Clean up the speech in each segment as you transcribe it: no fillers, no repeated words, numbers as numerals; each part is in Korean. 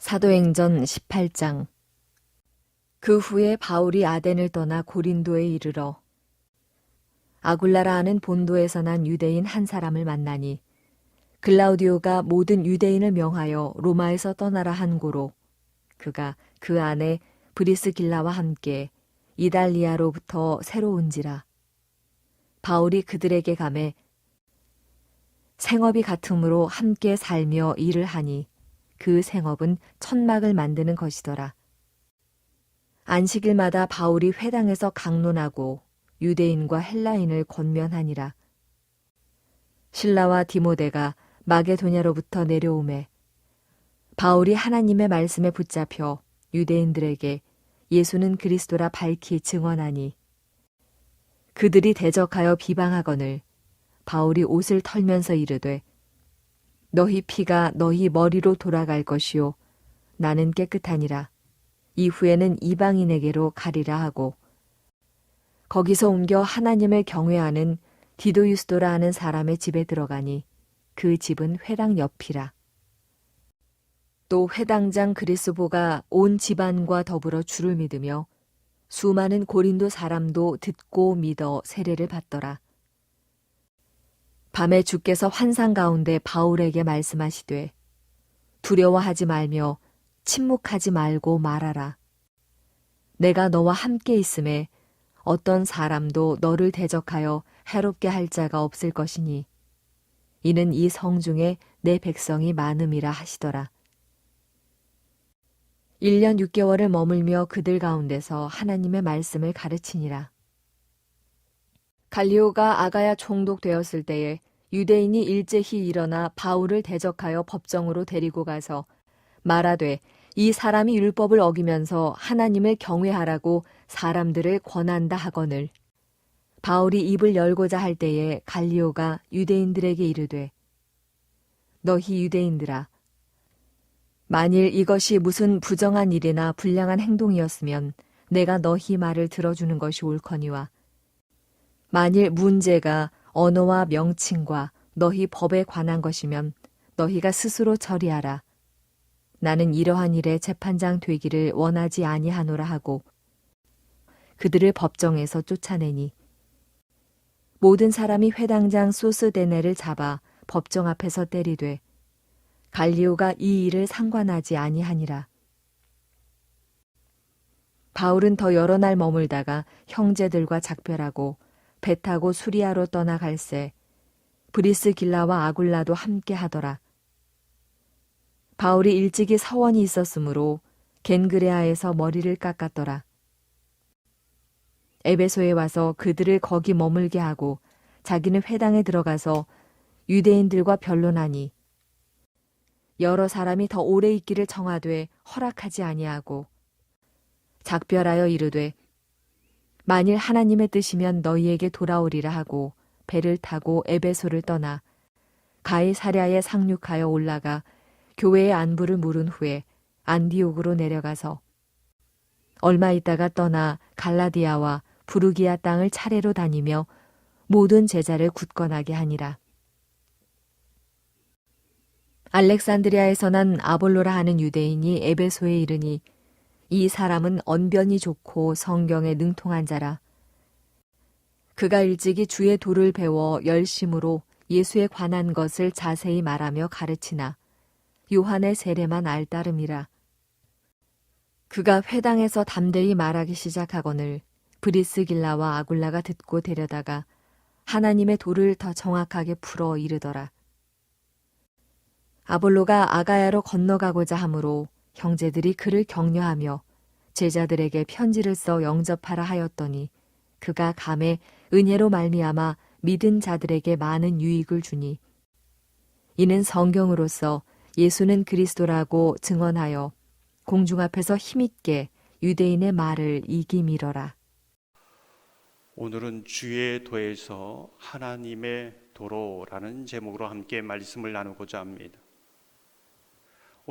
사도행전 18장. 그 후에 바울이 아덴을 떠나 고린도에 이르러 아굴라라 하는 본도에서 난 유대인 한 사람을 만나니 글라우디오가 모든 유대인을 명하여 로마에서 떠나라 한 고로 그가 그 안에 브리스길라와 함께 이달리아로부터 새로 온지라. 바울이 그들에게 가매 생업이 같으므로 함께 살며 일을 하니 그 생업은 천막을 만드는 것이더라. 안식일마다 바울이 회당에서 강론하고 유대인과 헬라인을 권면하니라. 실라와 디모데가 마게도냐로부터 내려오매 바울이 하나님의 말씀에 붙잡혀 유대인들에게 예수는 그리스도라 밝히 증언하니 그들이 대적하여 비방하거늘 바울이 옷을 털면서 이르되 너희 피가 너희 머리로 돌아갈 것이요 나는 깨끗하니라. 이후에는 이방인에게로 가리라 하고 거기서 옮겨 하나님을 경외하는 디도유스도라 하는 사람의 집에 들어가니 그 집은 회당 옆이라. 또 회당장 그리스보가 온 집안과 더불어 주를 믿으며 수많은 고린도 사람도 듣고 믿어 세례를 받더라. 밤에 주께서 환상 가운데 바울에게 말씀하시되 두려워하지 말며 침묵하지 말고 말하라. 내가 너와 함께 있음에 어떤 사람도 너를 대적하여 해롭게 할 자가 없을 것이니 이는 이 성중에 내 백성이 많음이라 하시더라. 1년 6개월을 머물며 그들 가운데서 하나님의 말씀을 가르치니라. 갈리오가 아가야 총독되었을 때에 유대인이 일제히 일어나 바울을 대적하여 법정으로 데리고 가서 말하되 이 사람이 율법을 어기면서 하나님을 경외하라고 사람들을 권한다 하거늘 바울이 입을 열고자 할 때에 갈리오가 유대인들에게 이르되 너희 유대인들아 만일 이것이 무슨 부정한 일이나 불량한 행동이었으면 내가 너희 말을 들어주는 것이 옳거니와 만일 문제가 언어와 명칭과 너희 법에 관한 것이면 너희가 스스로 처리하라. 나는 이러한 일에 재판장 되기를 원하지 아니하노라 하고 그들을 법정에서 쫓아내니 모든 사람이 회당장 소스데네를 잡아 법정 앞에서 때리되 갈리오가 이 일을 상관하지 아니하니라. 바울은 더 여러 날 머물다가 형제들과 작별하고 배 타고 수리아로 떠나갈새 브리스길라와 아굴라도 함께 하더라. 바울이 일찍이 서원이 있었으므로 겐그레아에서 머리를 깎았더라. 에베소에 와서 그들을 거기 머물게 하고 자기는 회당에 들어가서 유대인들과 변론하니 여러 사람이 더 오래 있기를 청하되 허락하지 아니하고 작별하여 이르되 만일 하나님의 뜻이면 너희에게 돌아오리라 하고 배를 타고 에베소를 떠나 가이사랴에 상륙하여 올라가 교회의 안부를 물은 후에 안디옥으로 내려가서 얼마 있다가 떠나 갈라디아와 부르기아 땅을 차례로 다니며 모든 제자를 굳건하게 하니라. 알렉산드리아에서 난 아볼로라 하는 유대인이 에베소에 이르니 이 사람은 언변이 좋고 성경에 능통한 자라. 그가 일찍이 주의 도를 배워 열심으로 예수에 관한 것을 자세히 말하며 가르치나 요한의 세례만 알따름이라. 그가 회당에서 담대히 말하기 시작하거늘 브리스길라와 아굴라가 듣고 데려다가 하나님의 도를 더 정확하게 풀어 이르더라. 아볼로가 아가야로 건너가고자 하므로 형제들이 그를 격려하며 제자들에게 편지를 써 영접하라 하였더니 그가 감에 은혜로 말미암아 믿은 자들에게 많은 유익을 주니 이는 성경으로서 예수는 그리스도라고 증언하여 공중 앞에서 힘있게 유대인의 말을 이기미러라. 오늘은 주의 도에서 하나님의 도로라는 제목으로 함께 말씀을 나누고자 합니다.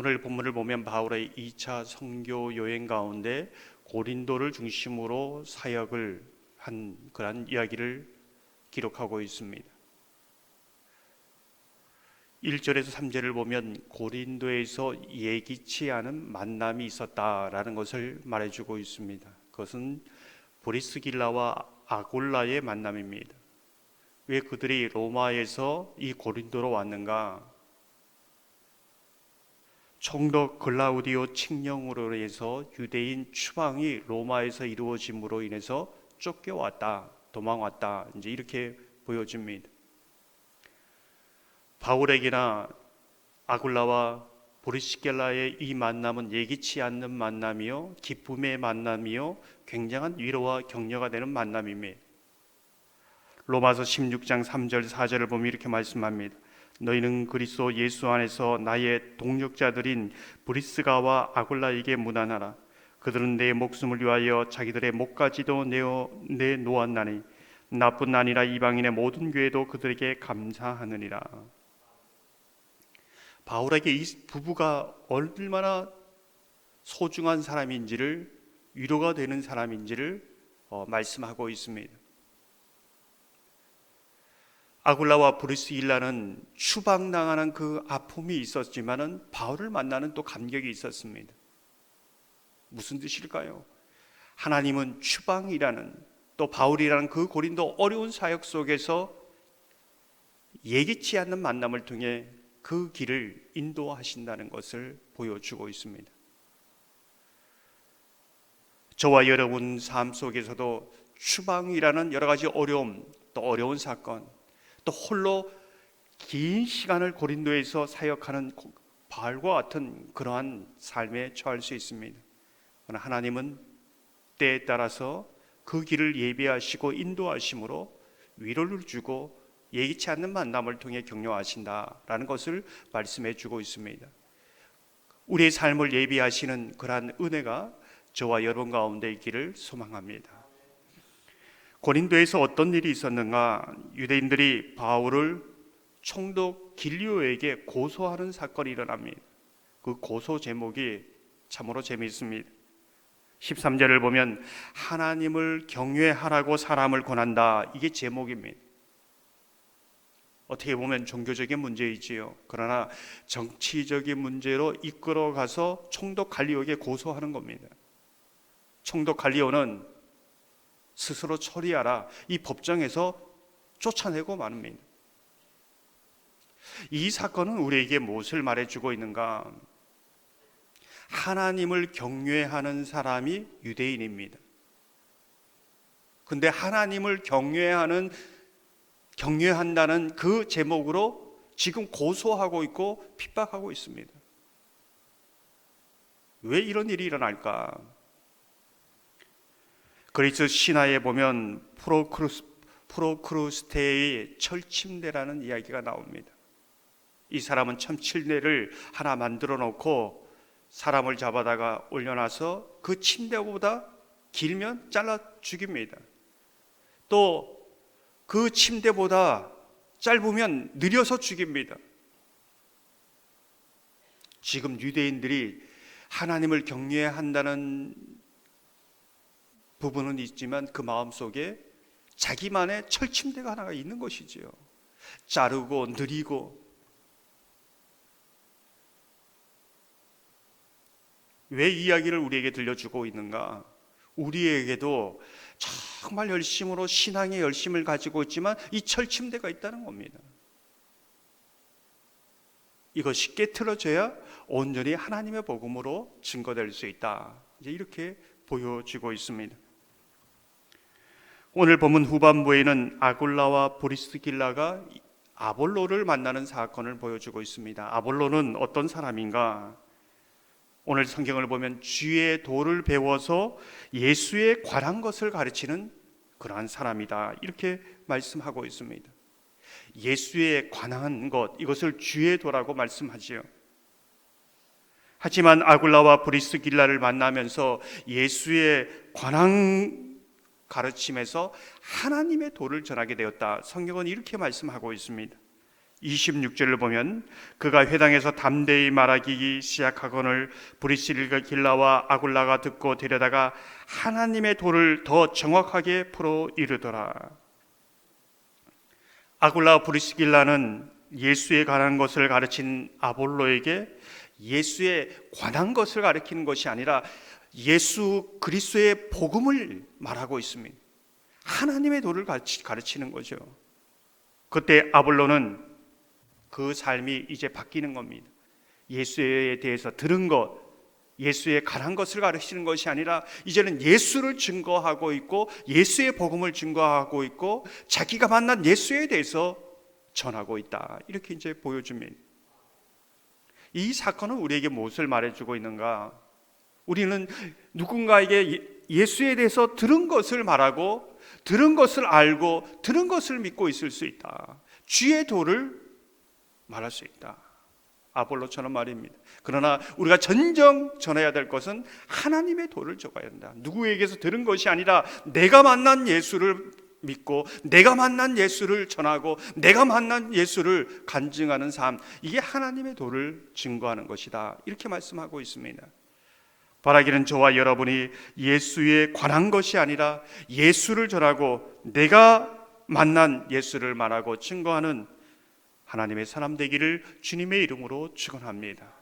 오늘 본문을 보면 바울의 2차 선교 여행 가운데 고린도를 중심으로 사역을 한 그런 이야기를 기록하고 있습니다. 1절에서 3절을 보면 고린도에서 예기치 않은 만남이 있었다라는 것을 말해주고 있습니다. 그것은 브리스길라와 아굴라의 만남입니다. 왜 그들이 로마에서 이 고린도로 왔는가? 총독 글라우디오 칙령으로 인해서 유대인 추방이 로마에서 이루어짐으로 인해서 쫓겨왔다, 도망왔다, 이제 이렇게 보여집니다. 바울에게나 아굴라와 브리스길라의 이 만남은 예기치 않는 만남이요, 기쁨의 만남이요, 굉장한 위로와 격려가 되는 만남입니다. 로마서 16장 3절 4절을 보면 이렇게 말씀합니다. 너희는 그리스도 예수 안에서 나의 동력자들인 브리스가와 아굴라에게 문안하라. 그들은 내 목숨을 위하여 자기들의 목까지도 내놓았나니 나뿐 아니라 이방인의 모든 교회도 그들에게 감사하느니라. 바울에게 이 부부가 얼마나 소중한 사람인지를, 위로가 되는 사람인지를 말씀하고 있습니다. 아굴라와 브리스길라는 추방당하는 그 아픔이 있었지만은 바울을 만나는 또 감격이 있었습니다. 무슨 뜻일까요? 하나님은 추방이라는, 또 바울이라는 그 고린도 어려운 사역 속에서 예기치 않는 만남을 통해 그 길을 인도하신다는 것을 보여주고 있습니다. 저와 여러분 삶 속에서도 추방이라는 여러 가지 어려움, 또 어려운 사건, 또 홀로 긴 시간을 고린도에서 사역하는 바울과 같은 그러한 삶에 처할 수 있습니다. 그러나 하나님은 때에 따라서 그 길을 예비하시고 인도하심으로 위로를 주고 예기치 않는 만남을 통해 격려하신다라는 것을 말씀해 주고 있습니다. 우리의 삶을 예비하시는 그러한 은혜가 저와 여러분 가운데 있기를 소망합니다. 고린도에서 어떤 일이 있었는가? 유대인들이 바울을 총독 길리오에게 고소하는 사건이 일어납니다. 그 고소 제목이 참으로 재미있습니다. 13절을 보면 하나님을 경외하라고 사람을 권한다, 이게 제목입니다. 어떻게 보면 종교적인 문제이지요. 그러나 정치적인 문제로 이끌어가서 총독 갈리오에게 고소하는 겁니다. 총독 갈리오는 스스로 처리하라, 이 법정에서 쫓아내고 말합니다. 이 사건은 우리에게 무엇을 말해주고 있는가? 하나님을 경외하는 사람이 유대인입니다. 근데 하나님을 경외한다는 그 제목으로 지금 고소하고 있고 핍박하고 있습니다. 왜 이런 일이 일어날까? 그리스 신화에 보면 프로크루스테의 철침대라는 이야기가 나옵니다. 이 사람은 침대를 하나 만들어 놓고 사람을 잡아다가 올려놔서 그 침대보다 길면 잘라 죽입니다. 또 그 침대보다 짧으면 느려서 죽입니다. 지금 유대인들이 하나님을 경외한다는 부분은 있지만 그 마음속에 자기만의 철침대가 하나가 있는 것이지요. 자르고 느리고. 왜 이 이야기를 우리에게 들려주고 있는가? 우리에게도 정말 열심으로 신앙의 열심을 가지고 있지만 이 철침대가 있다는 겁니다. 이것이 깨트려져야 온전히 하나님의 복음으로 증거될 수 있다, 이제 이렇게 보여지고 있습니다. 오늘 본문 후반부에는 아굴라와 브리스길라가 아볼로를 만나는 사건을 보여주고 있습니다. 아볼로는 어떤 사람인가? 오늘 성경을 보면 주의 도를 배워서 예수에 관한 것을 가르치는 그러한 사람이다, 이렇게 말씀하고 있습니다. 예수에 관한 것, 이것을 주의 도라고 말씀하지요. 하지만 아굴라와 브리스길라를 만나면서 예수에 관한 가르침에서 하나님의 도를 전하게 되었다, 성경은 이렇게 말씀하고 있습니다. 26절을 보면 그가 회당에서 담대히 말하기 시작하거늘 브리스길라와 아굴라가 듣고 데려다가 하나님의 도를 더 정확하게 풀어 이르더라. 아굴라와 브리스길라는 예수에 관한 것을 가르친 아볼로에게 예수에 관한 것을 가르치는 것이 아니라 예수 그리스도의 복음을 말하고 있습니다. 하나님의 도를 가르치는 거죠. 그때 아볼로는 그 삶이 이제 바뀌는 겁니다. 예수에 대해서 들은 것, 예수에 관한 것을 가르치는 것이 아니라 이제는 예수를 증거하고 있고 예수의 복음을 증거하고 있고 자기가 만난 예수에 대해서 전하고 있다. 이렇게 이제 보여줍니다. 이 사건은 우리에게 무엇을 말해주고 있는가? 우리는 누군가에게 예수에 대해서 들은 것을 말하고 들은 것을 알고 들은 것을 믿고 있을 수 있다. 주의 도를 말할 수 있다. 아볼로처럼 말입니다. 그러나 우리가 전정 전해야 될 것은 하나님의 도를 전해야 한다. 누구에게서 들은 것이 아니라 내가 만난 예수를 믿고 내가 만난 예수를 전하고 내가 만난 예수를 간증하는 삶, 이게 하나님의 도를 증거하는 것이다. 이렇게 말씀하고 있습니다. 바라기는 저와 여러분이 예수에 관한 것이 아니라 예수를 전하고 내가 만난 예수를 말하고 증거하는 하나님의 사람 되기를 주님의 이름으로 축원합니다.